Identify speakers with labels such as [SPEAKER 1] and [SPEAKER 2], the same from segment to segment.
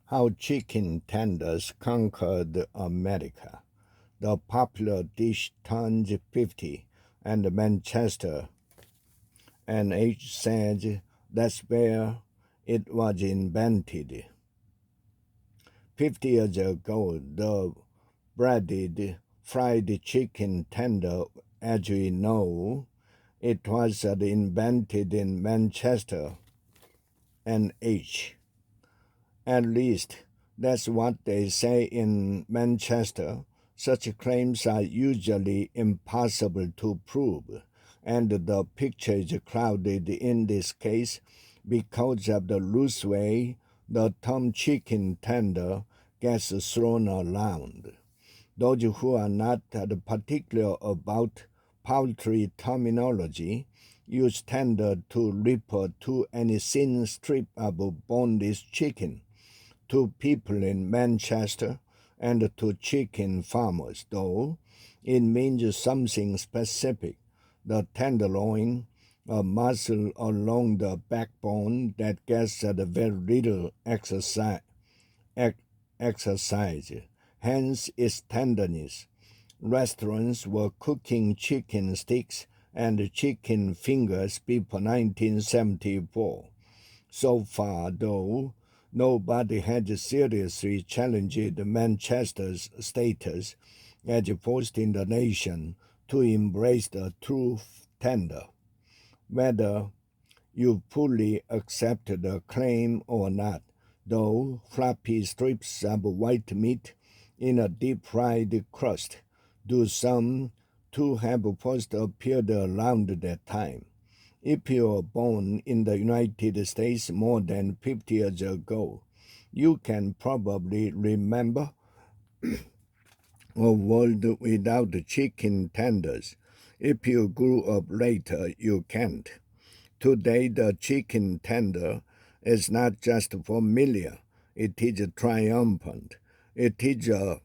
[SPEAKER 1] How Chicken Tenders Conquered America. The popular dish turns 50, and Manchester NH said that's where it was invented. 50 years ago, the breaded fried chicken tender, as we know, it was invented in Manchester NH. At least that's what they say in Manchester. Such claims are usually impossible to prove, and the picture is clouded in this case because of the loose way the term chicken tender gets thrown around. Those who are not particular about poultry terminology use tender to refer to any thin strip of boneless chicken. To people in Manchester and to chicken farmers, though, it means something specific. The tenderloin, a muscle along the backbone that gets very little exercise, hence its tenderness. Restaurants were cooking chicken sticks and chicken fingers before 1974. So far, though, nobody had seriously challenged Manchester's status as first in the nation to embrace the true tender. Whether you fully accept the claim or not, though floppy strips of white meat in a deep-fried crust do some to have first appeared around that time. If you were born in the United States more than 50 years ago, you can probably remember a world without chicken tenders. If you grew up later, you can't. Today, the chicken tender is not just familiar, it is triumphant. It is a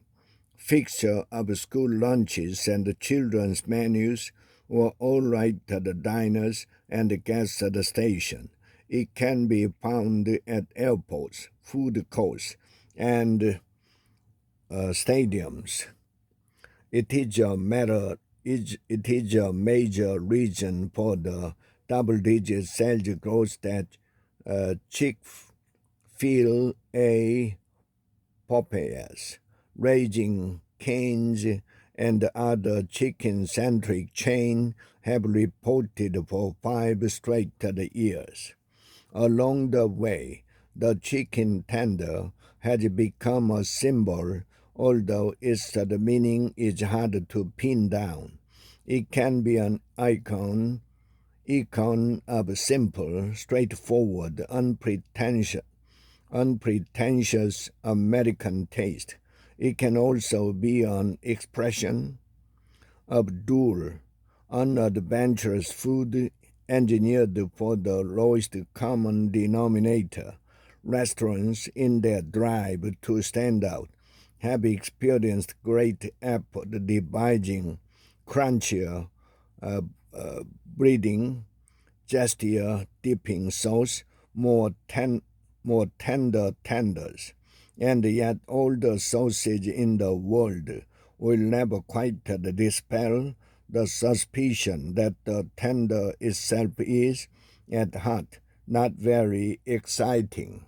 [SPEAKER 1] fixture of school lunches and children's menus or all right at the diners and gas at the station. It can be found at airports, food courts, and stadiums. It is a major reason for the double-digit sales growth that Chick-fil-A, Popeyes, Raising Cane's, and other chicken-centric chains have reported for 5 straight years. Along the way, the chicken tender has become a symbol, although its meaning is hard to pin down. It can be an icon of simple, straightforward, unpretentious American taste. It can also be an expression of dull, unadventurous food engineered for the lowest common denominator. Restaurants, in their drive to stand out, have experienced great effort devising crunchier, breading, justier dipping sauce, more tender tenders, and yet all the sausage in the world will never quite dispel the suspicion that the tender itself is, at heart, not very exciting.